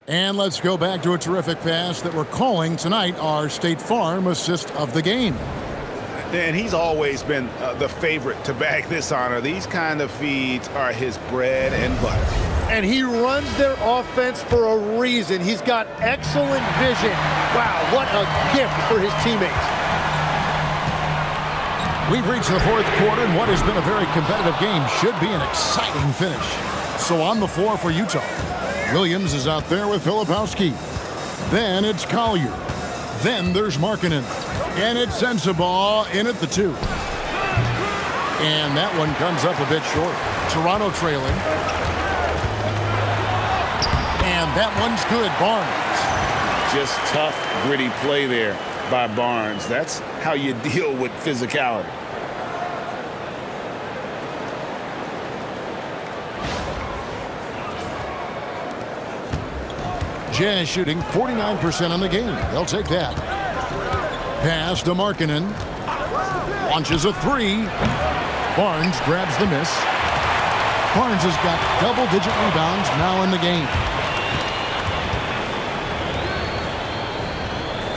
And let's go back to a terrific pass that we're calling tonight our State Farm assist of the game. And he's always been the favorite to bag this honor. These kind of feeds are his bread and butter. And he runs their offense for a reason. He's got excellent vision. Wow, what a gift for his teammates. We've reached the fourth quarter, and what has been a very competitive game should be an exciting finish. So on the floor for Utah, Williams is out there with Filipowski. Then it's Collier. Then there's Markkanen. And it's Sensabaugh in at the 2. And that one comes up a bit short. Toronto trailing. And that one's good. Barnes. Just tough, gritty play there by Barnes. That's how you deal with physicality. Jazz shooting 49% on the game. They'll take that. Pass to Markkanen. Launches a 3. Barnes grabs the miss. Barnes has got double-digit rebounds now in the game.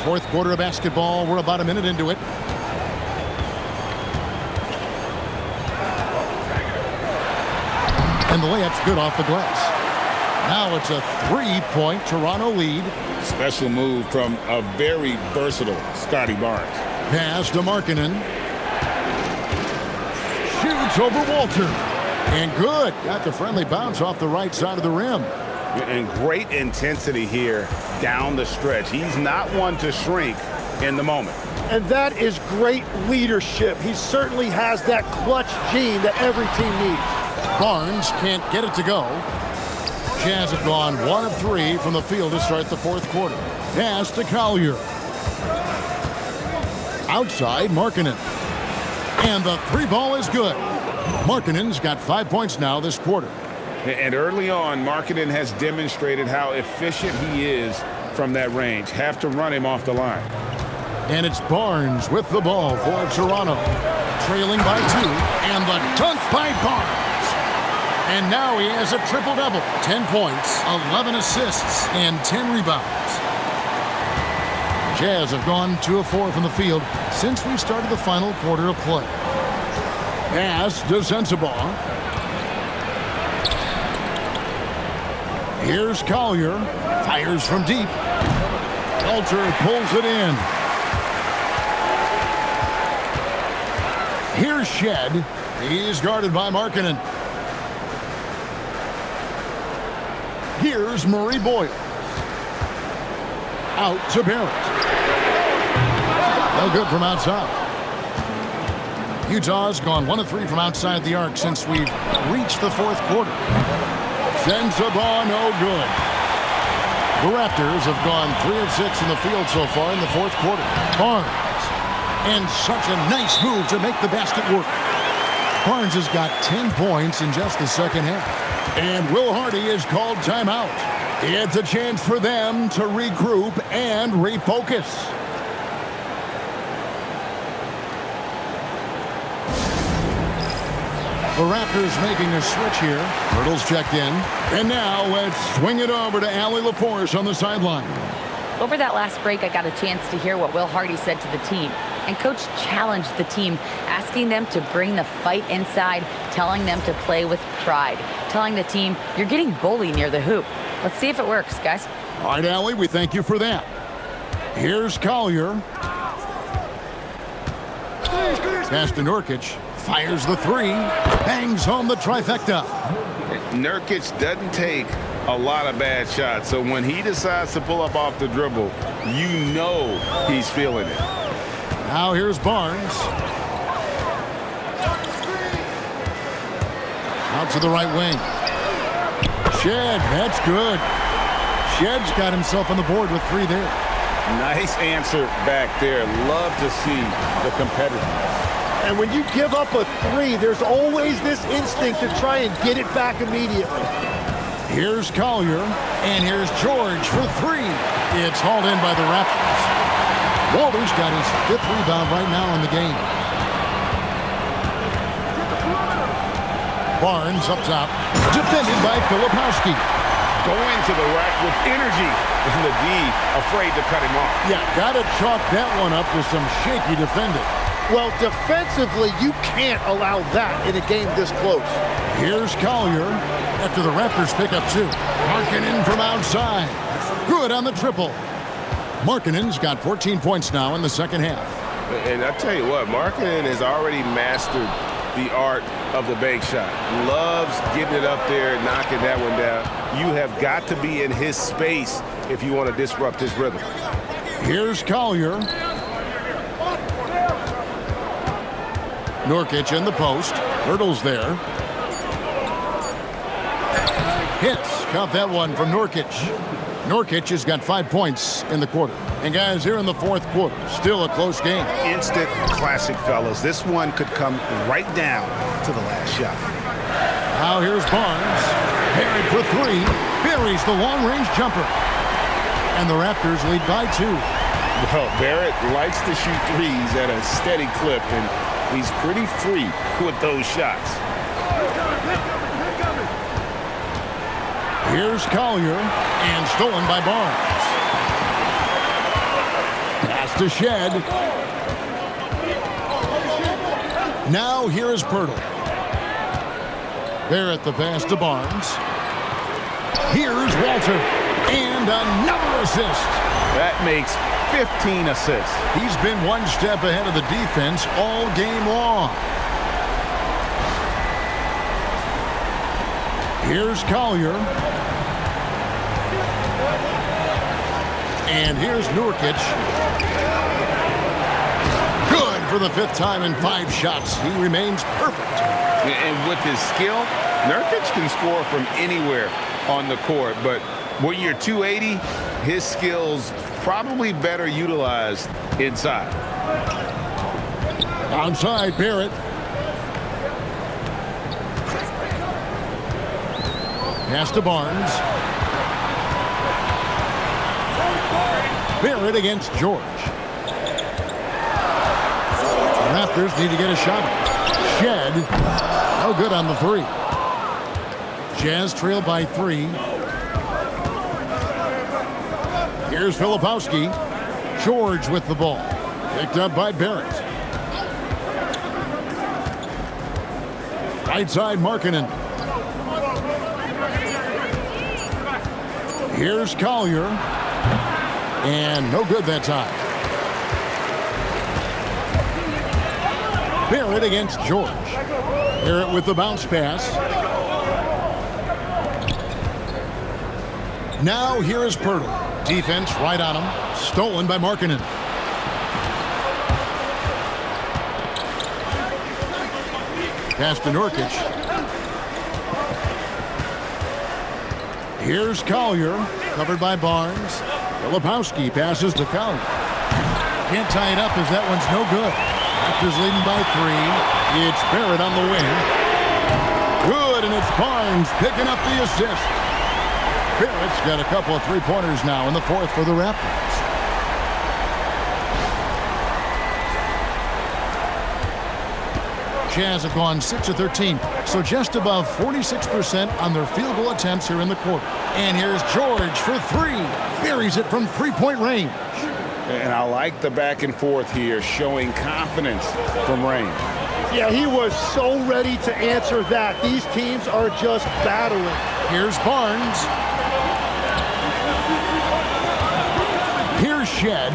Fourth quarter of basketball. We're about a minute into it. And the layup's good off the glass. Now it's a 3-point Toronto lead. Special move from a very versatile Scotty Barnes. Pass to Markkanen. Shoots over Walter. And good. Got the friendly bounce off the right side of the rim. And great intensity here down the stretch. He's not one to shrink in the moment. And that is great leadership. He certainly has that clutch gene that every team needs. Barnes can't get it to go. Jazz have gone 1 of 3 from the field to start the fourth quarter. Pass to Collier. Outside Markkanen. And the 3 ball is good. Markkanen's got 5 points now this quarter. And early on, Markkanen has demonstrated how efficient he is from that range. Have to run him off the line. And it's Barnes with the ball for Toronto. Trailing by 2. And the dunk by Barnes. And now he has a triple-double. 10 points, 11 assists, and 10 rebounds. Jazz have gone 2 of 4 from the field since we started the final quarter of play. Pass to Sensabaugh. Here's Collier. Fires from deep. Walter pulls it in. Here's Shed. He's guarded by Markkanen. Here's Murray Boyle. Out to Barrett. No good from outside. Utah's gone 1 of 3 from outside the arc since we've reached the fourth quarter. Sends the ball, no good. The Raptors have gone 3 of 6 in the field so far in the fourth quarter. Barnes. And such a nice move to make the basket work. Barnes has got 10 points in just the second half. And Will Hardy is called timeout. It's a chance for them to regroup and refocus. The Raptors making a switch here. Hurdles checked in. And now let's swing it over to Allie LaForce on the sideline. Over that last break, I got a chance to hear what Will Hardy said to the team. And Coach challenged the team, asking them to bring the fight inside, telling them to play with pride, telling the team, you're getting bullied near the hoop. Let's see if it works, guys. All right, Allie, we thank you for that. Here's Collier. Pass to Nurkic. Fires the 3. Bangs home the trifecta. Nurkic doesn't take a lot of bad shots, so when he decides to pull up off the dribble, you know he's feeling it. Now here's Barnes. Out to the right wing. Shed, that's good. Shed's got himself on the board with 3 there. Nice answer back there. Love to see the competitiveness. And when you give up a 3, there's always this instinct to try and get it back immediately. Here's Collier, and here's George for 3. It's hauled in by the Raptors. Walter's got his 5th rebound right now in the game. Barnes up top, defended by Filipowski. Going to the rack with energy, and the D afraid to cut him off. Yeah, got to chalk that one up with some shaky defending. Well, defensively, you can't allow that in a game this close. Here's Collier after the Raptors pick up 2. Markkanen from outside. Good on the triple. Markkanen's got 14 points now in the second half. And I tell you what, Markkanen has already mastered the art of the bank shot. Loves getting it up there and knocking that one down. You have got to be in his space if you want to disrupt his rhythm. Here's Collier. Nurkic in the post. Hurdles there. Hits. Caught that one from Nurkic. Nurkic has got 5 points in the quarter. And guys, here in the fourth quarter, still a close game. Instant classic, fellas. This one could come right down to the last shot. Now here's Barnes. Buried for 3. Buries the long-range jumper. And the Raptors lead by 2. Well, Barrett likes to shoot threes at a steady clip, and he's pretty free with those shots. Here's Collier, and stolen by Barnes. Pass to Shed. Now here is Pirtle. Barrett the pass to Barnes. Here's Walter, and another assist. That makes 15 assists. He's been one step ahead of the defense all game long. Here's Collier. And here's Nurkic. Good for the 5th time in 5 shots. He remains perfect. And with his skill, Nurkic can score from anywhere on the court. But when you're 280, his skills probably better utilized inside. Outside, Barrett. Pass to Barnes. Barrett against George. The Raptors need to get a shot. Shed. No good on the 3. Jazz trail by 3. Here's Filipowski. George with the ball. Picked up by Barrett. Right side, Markkanen. Here's Collier. And no good that time. Barrett against George. Barrett with the bounce pass. Now here is Pirtle. Defense right on him. Stolen by Markkanen. Pass to Nurkic. Here's Collier, covered by Barnes. Filipowski passes to Collier. Can't tie it up as that one's no good. Raptors leading by 3. It's Barrett on the wing. Good, and it's Barnes picking up the assist. Barrett's got a couple of three-pointers now in the fourth for the Raptors. Jazz have gone 6 of 13, so just above 46% on their field goal attempts here in the quarter. And here's George for 3. Buries it from three-point range. And I like the back and forth here, showing confidence from Rain. Yeah, he was so ready to answer that. These teams are just battling. Here's Barnes. Here's Shed.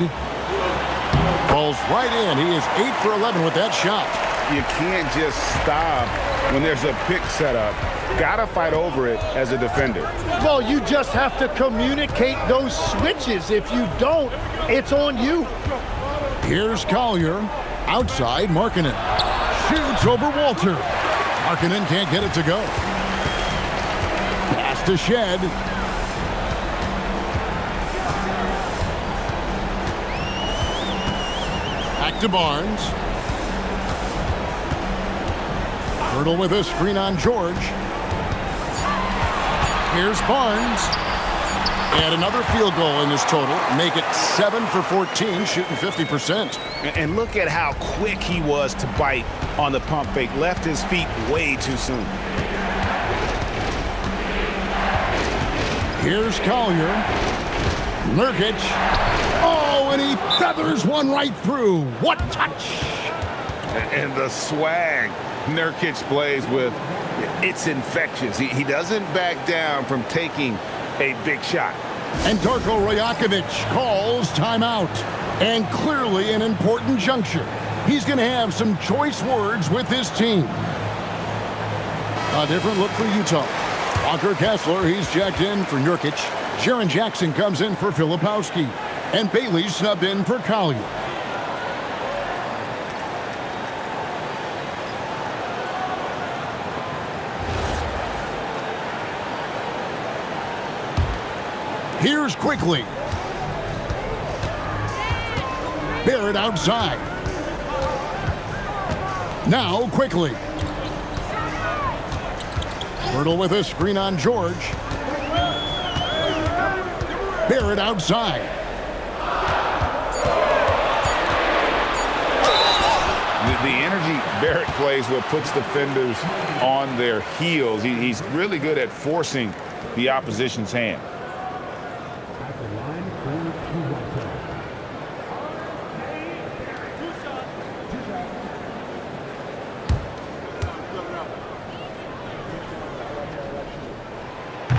Falls right in. He is 8 for 11 with that shot. You can't just stop when there's a pick set up. Gotta fight over it as a defender. Well, you just have to communicate those switches. If you don't, it's on you. Here's Collier. Outside, Markkanen. Shoots over Walter. Markkanen can't get it to go. Pass to Shed. Back to Barnes. Pirtle with a screen on George. Here's Barnes. And another field goal in this total. Make it 7 for 14, shooting 50%. And look at how quick he was to bite on the pump fake. Left his feet way too soon. Here's Collier. Nurkic. Oh, and he feathers one right through. What touch! And the swag Nurkic plays with, it's infectious. He doesn't back down from taking a big shot. And Darko Rajakovic calls timeout. And clearly an important juncture. He's going to have some choice words with his team. A different look for Utah. Walker Kessler, he's jacked in for Nurkic. Jaren Jackson comes in for Filipowski. And Bailey snubbed in for Collier. Here's Quickly. Barrett outside. Now Quickly. Pirtle with a screen on George. Barrett outside. The energy Barrett plays with puts defenders on their heels. He's really good at forcing the opposition's hand.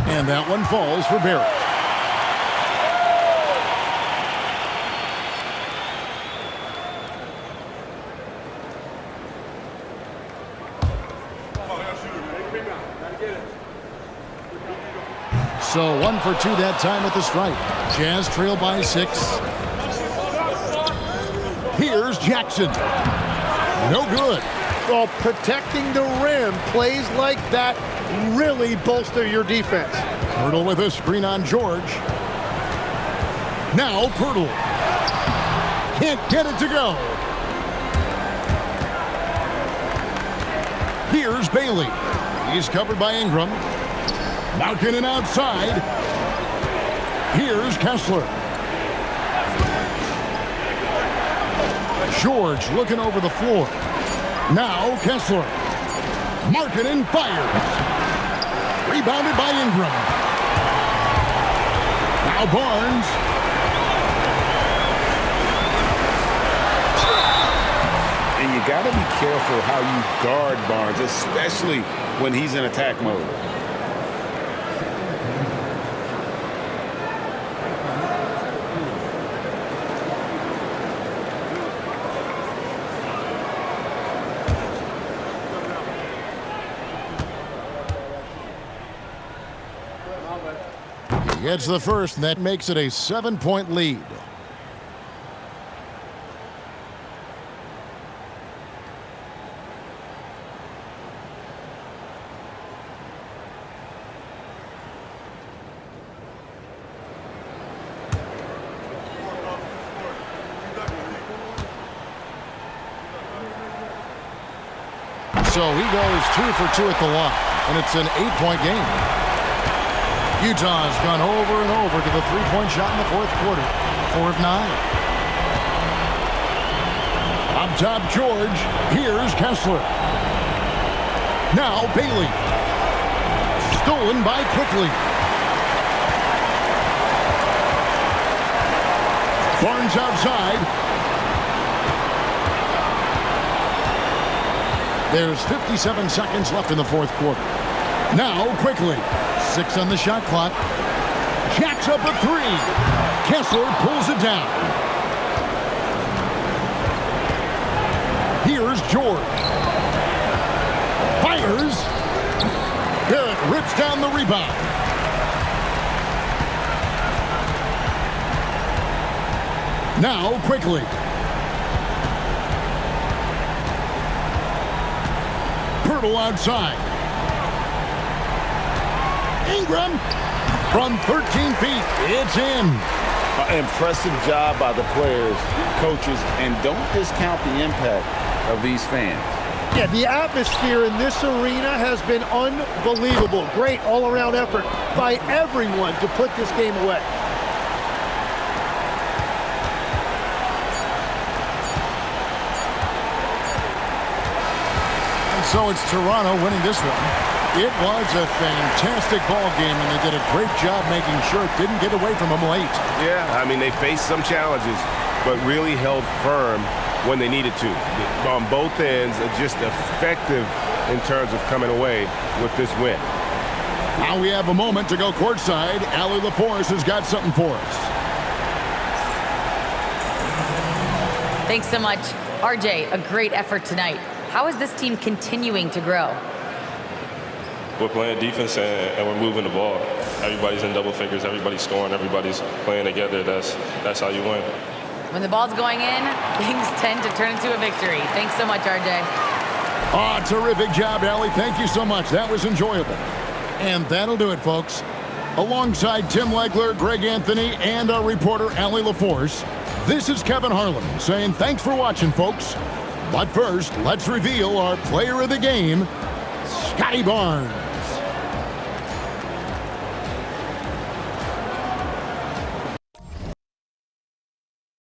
And that one falls for Barrett. So 1 for 2 that time at the stripe. Jazz trail by 6. Here's Jackson. No good. Well, protecting the rim, plays like that really bolster your defense. Pirtle with a screen on George. Now Pirtle. Can't get it to go. Here's Bailey. He's covered by Ingram. Markkanen outside. Here's Kessler. George looking over the floor. Now Kessler. Markkanen fires. Rebounded by Ingram. Now Barnes. And you got to be careful how you guard Barnes, especially when he's in attack mode. He gets the first, and that makes it a 7-point lead. So he goes 2 for 2 at the line, and it's an 8-point game. Utah's gone over and over to the three-point shot in the fourth quarter. 4 of 9. Up top, George. Here's Kessler. Now Bailey. Stolen by Quickly. Barnes outside. There's 57 seconds left in the fourth quarter. Now Quickly. 6 on the shot clock. Jacks up a 3. Kessler pulls it down. Here's George. Fires. Barrett rips down the rebound. Now Quickly. Pirtle outside. Ingram from 13 feet. It's in. Impressive job by the players, coaches, and don't discount the impact of these fans. Yeah, the atmosphere in this arena has been unbelievable. Great all-around effort by everyone to put this game away. So it's Toronto winning this one. It was a fantastic ball game, and they did a great job making sure it didn't get away from them late. Yeah, I mean, they faced some challenges, but really held firm when they needed to. On both ends, just effective in terms of coming away with this win. Now we have a moment to go courtside. Allie LaForce has got something for us. Thanks so much. RJ, a great effort tonight. How is this team continuing to grow? We're playing defense and we're moving the ball. Everybody's in double figures. Everybody's scoring. Everybody's playing together. That's how you win. When the ball's going in, things tend to turn into a victory. Thanks so much, RJ. Ah, terrific job, Allie. Thank you so much. That was enjoyable. And that'll do it, folks. Alongside Tim Legler, Greg Anthony, and our reporter, Allie LaForce, this is Kevin Harlan saying thanks for watching, folks. But first, let's reveal our player of the game, Scotty Barnes.